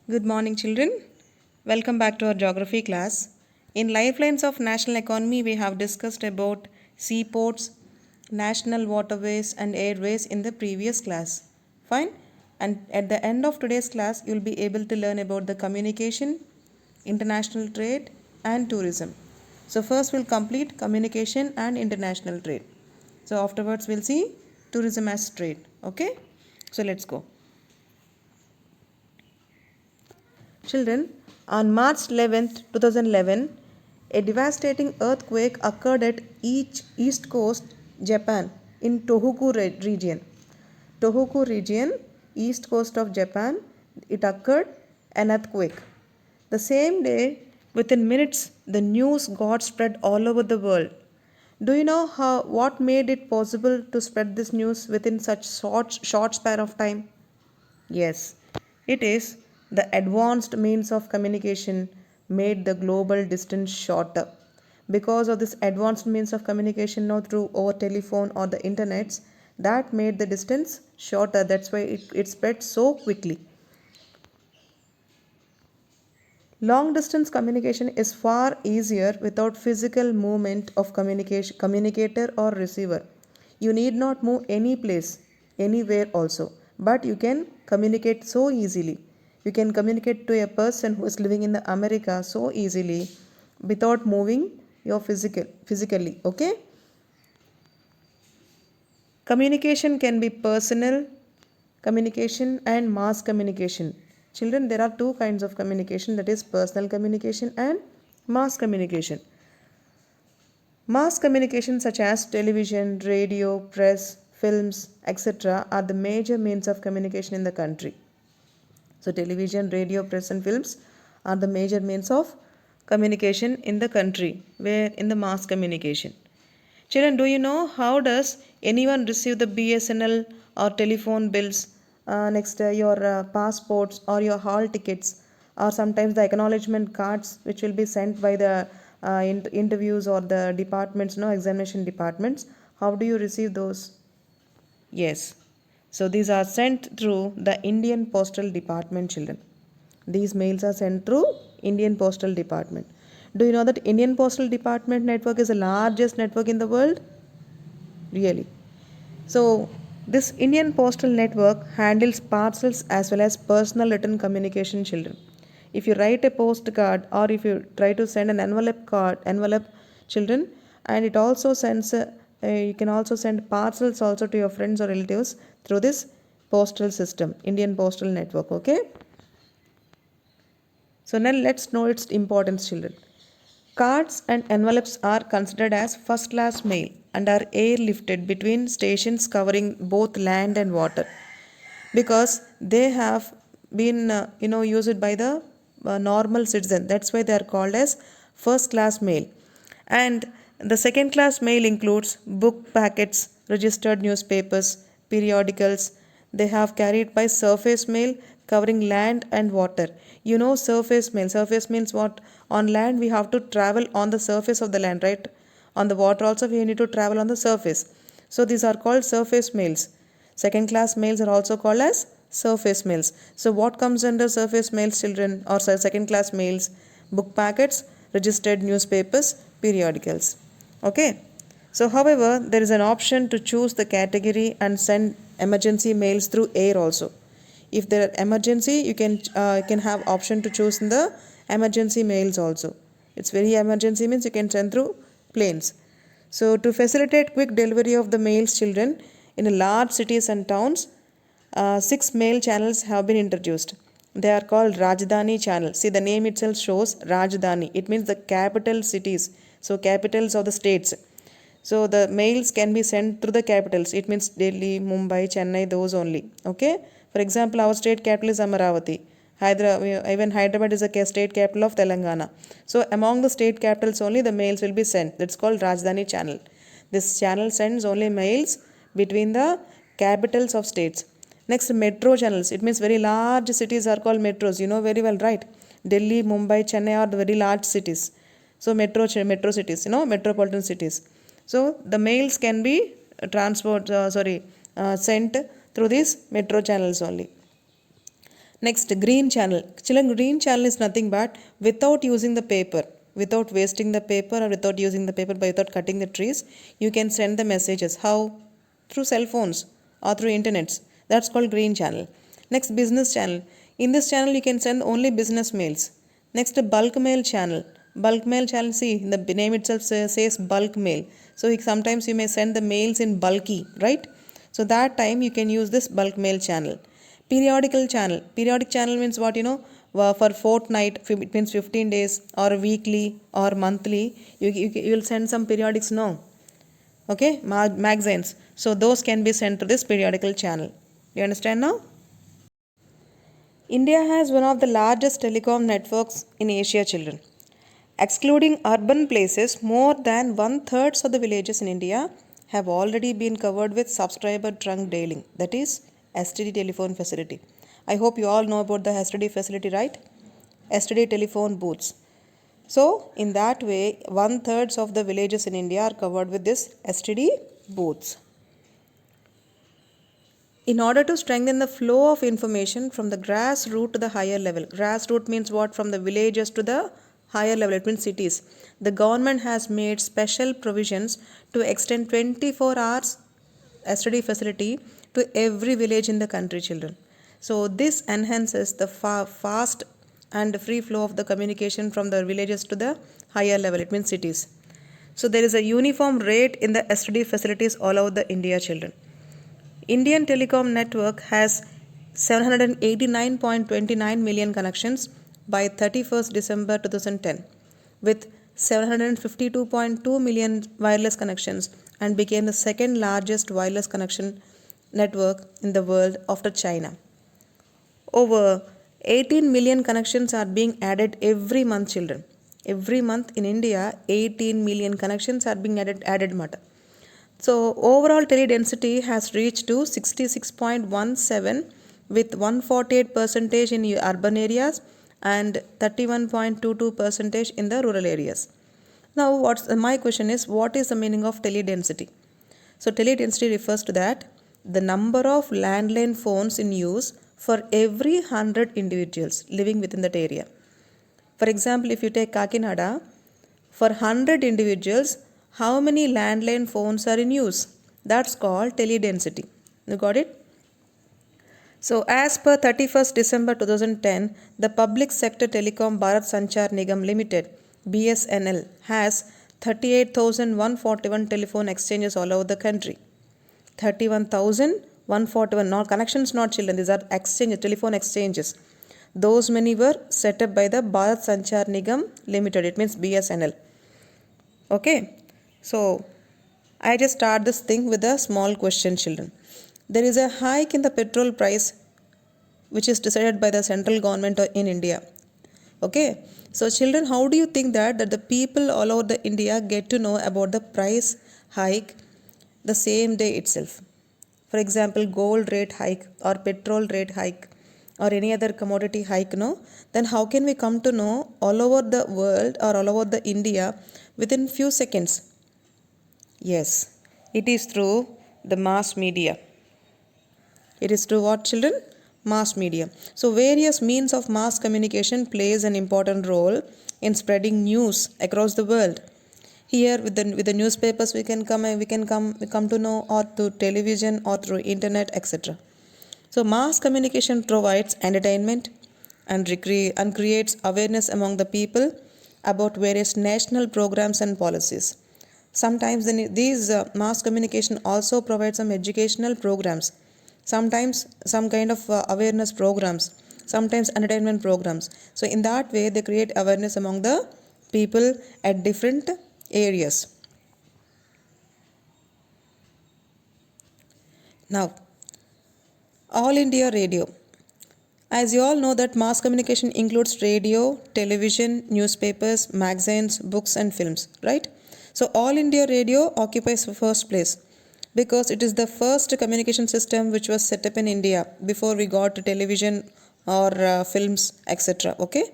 Good morning, children. Welcome back to our geography class. In Lifelines of National Economy, we have discussed about seaports, national waterways, and airways in the previous class. Fine? And at the end of today's class, you'll be able to learn about the communication, international trade, and tourism. So, first, we'll complete communication and international trade. So, afterwards, we'll see tourism as trade. Okay? So, let's go. Children, on March 11th, 2011, a devastating earthquake occurred at East Coast, Japan, in Tohoku region. Tohoku region, east coast of Japan, it occurred an earthquake. The same day, within minutes, the news got spread all over the world. Do you know what made it possible to spread this news within such short span of time? Yes, it is the advanced means of communication made the global distance shorter. Because of this advanced means of communication now through over telephone or the internets, that made the distance shorter. That's why it spread so quickly. Long distance communication is far easier without physical movement of communicator or receiver. You need not move any place, anywhere also, but you can communicate so easily. You can communicate to a person who is living in the America so easily without moving your physically. Okay? Communication can be personal communication and mass communication. Children, there are two kinds of communication, that is personal communication and mass communication. Mass communication such as television, radio, press, films, etc. are the major means of communication in the country. So television, radio, press and films are the major means of communication in the country, where in the mass communication. Children, do you know how does anyone receive the BSNL or telephone bills, next your passports or your hall tickets, or sometimes the acknowledgement cards which will be sent by the interviews or the departments, no examination departments? How do you receive those? Yes. So these are sent through the Indian Postal Department, children. These mails are sent through Indian Postal Department. Do you know that Indian Postal Department network is the largest network in the world? Really. So this Indian Postal Network handles parcels as well as personal written communication, children. If you write a postcard or if you try to send an envelope, children, and it also sends you can also send parcels also to your friends or relatives through this postal system, Indian Postal Network. Okay. So now let's know its importance, children. Cards and envelopes are considered as first class mail and are airlifted between stations covering both land and water because they have been used by the normal citizen. That's why they are called as first class mail. And the second class mail includes book packets, registered newspapers, periodicals. They have carried by surface mail covering land and water. You know surface mail. Surface means what? On land we have to travel on the surface of the land, right? On the water also we need to travel on the surface. So these are called surface mails. Second class mails are also called as surface mails. So what comes under surface mails, children, or second class mails? Book packets, registered newspapers, periodicals. Okay. So however, there is an option to choose the category and send emergency mails through air also. If there are emergency, you can have option to choose in the emergency mails also. It's very emergency means you can send through planes. So to facilitate quick delivery of the mails, children, in large cities and towns, 6 mail channels have been introduced. They are called Rajdhani channels. See, the name itself shows Rajdhani. It means the capital cities. So capitals of the states. So the mails can be sent through the capitals. It means Delhi, Mumbai, Chennai, those only. Okay. For example, our state capital is Amaravati. Even Hyderabad is a state capital of Telangana. So among the state capitals only the mails will be sent. That's called Rajdhani channel. This channel sends only mails between the capitals of states. Next, metro channels. It means very large cities are called metros. You know very well, right? Delhi, Mumbai, Chennai are the very large cities. So metro cities, metropolitan cities. So the mails can be sent through these metro channels only. Next, green channel. Children, green channel is nothing but without using the paper, without wasting the paper or without using the paper, by without cutting the trees, you can send the messages. How? Through cell phones or through internets. That's called green channel. Next, business channel. In this channel, you can send only business mails. Next, bulk mail channel. Bulk mail channel, see, the name itself says bulk mail. So sometimes you may send the mails in bulky, right? So that time you can use this bulk mail channel. Periodical channel. Periodic channel means what, for fortnight, it means 15 days or weekly or monthly. You will send some periodics, no? Okay, magazines. So those can be sent to this periodical channel. You understand now? India has one of the largest telecom networks in Asia, children. Excluding urban places, more than one-third of the villages in India have already been covered with subscriber trunk dialing, that is STD telephone facility. I hope you all know about the STD facility, right? STD telephone booths. So, in that way, one-third of the villages in India are covered with this STD booths. In order to strengthen the flow of information from the grassroots to the higher level, grassroots means what? From the villages to the higher level, it means cities. The government has made special provisions to extend 24 hours STD facility to every village in the country, children. So this enhances the fast and free flow of the communication from the villages to the higher level, it means cities. So there is a uniform rate in the STD facilities all over the India, children. Indian Telecom network has 789.29 million connections by 31st December 2010, with 752.2 million wireless connections, and became the second largest wireless connection network in the world after China. Over 18 million connections are being added every month, children. Every month in India, 18 million connections are being added. So overall tele density has reached to 66.17 with 148% in urban areas and 31.22% in the rural areas. Now my question is, what is the meaning of tele density? So tele density refers to that the number of landline phones in use for every 100 individuals living within that area. For example, if you take Kakinada, for 100 individuals, how many landline phones are in use? That's called tele-density. You got it? So as per 31st December 2010, the public sector telecom Bharat Sanchar Nigam Limited, BSNL, has 38,141 telephone exchanges all over the country. 31,141, not connections, not children, these are exchanges, telephone exchanges. Those many were set up by the Bharat Sanchar Nigam Limited, it means BSNL. Okay. So, I just start this thing with a small question, children. There is a hike in the petrol price which is decided by the central government in India. Okay. So, children, how do you think that the people all over the India get to know about the price hike the same day itself? For example, gold rate hike or petrol rate hike or any other commodity hike, no? Then how can we come to know all over the world or all over the India within few seconds? Yes, it is through the mass media. It is through what, children? Mass media. So various means of mass communication plays an important role in spreading news across the world. Here with the newspapers we can come to know, or through television or through internet, etc. So mass communication provides entertainment and creates awareness among the people about various national programs and policies. Sometimes these mass communication also provide some educational programs, sometimes some kind of awareness programs, sometimes entertainment programs. So in that way they create awareness among the people at different areas. Now, All India Radio. As you all know that mass communication includes radio, television, newspapers, magazines, books and films, right? So All India Radio occupies the first place because it is the first communication system which was set up in India before we got to television or films, etc. Okay.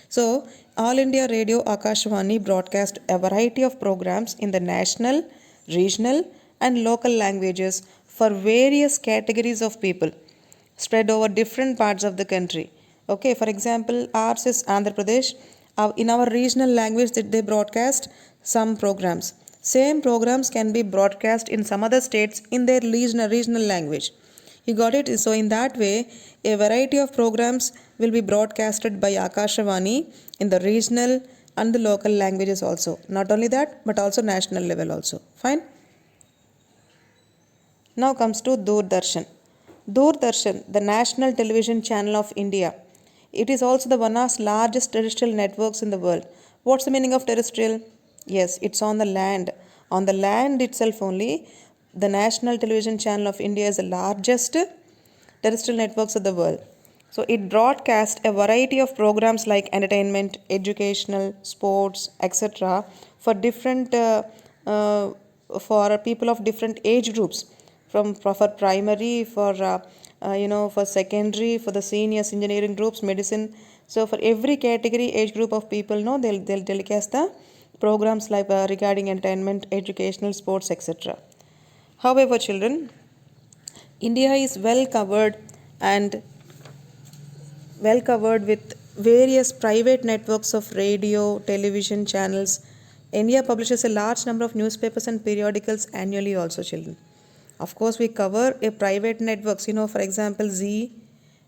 So All India Radio Akashvani broadcast a variety of programs in the national, regional and local languages for various categories of people spread over different parts of the country. Okay, for example, ours is Andhra Pradesh. In our regional language that they broadcast some programs. Same programs can be broadcast in some other states in their regional language. You got it? So in that way, a variety of programs will be broadcasted by Akashavani in the regional and the local languages also. Not only that, but also national level also. Fine? Now comes to Doordarshan. Doordarshan, the national television channel of India. It is also the one of the largest terrestrial networks in the world. What's the meaning of terrestrial? Yes, it's on the land. On the land itself only, the national television channel of India is the largest terrestrial networks of the world. So it broadcasts a variety of programs like entertainment, educational, sports, etc. for different for people of different age groups, from for primary, for secondary, for the seniors, engineering groups, medicine. So for every category, age group of people, no, they'll telecast the programs like regarding entertainment, educational, sports, etc. However, children, India is and well covered with various private networks of radio, television channels. India publishes a large number of newspapers and periodicals annually also, children. Of course, we cover a private networks, for example, Z.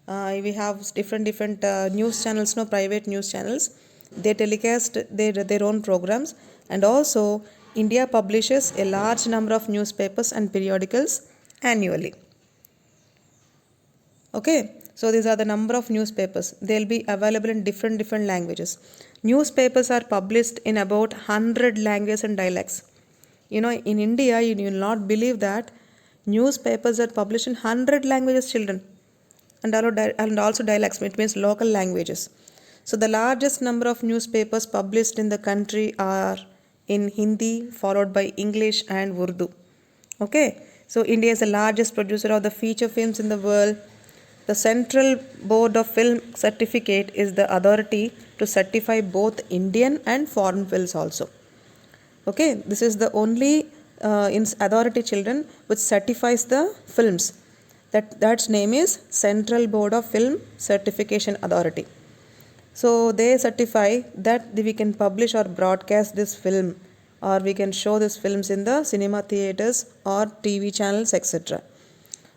We have different news channels, no private news channels. They telecast their own programs, and also India publishes a large number of newspapers and periodicals annually. Okay, so these are the number of newspapers. They'll be available in different languages. Newspapers are published in about 100 languages and dialects. In India, you will not believe that newspapers are published in 100 languages, children, and also dialects, which means local languages. So the largest number of newspapers published in the country are in Hindi, followed by English and Urdu. Okay, so India is the largest producer of the feature films in the world. The Central Board of Film Certificate is the authority to certify both Indian and foreign films also. Okay, this is the only authority, children, which certifies the films. That's name is Central Board of Film Certification Authority. So they certify that we can publish or broadcast this film, or we can show these films in the cinema theaters or TV channels, etc.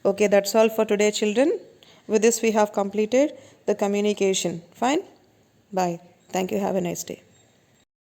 Okay, that's all for today, children. With this, we have completed the communication. Fine? Bye. Thank you. Have a nice day.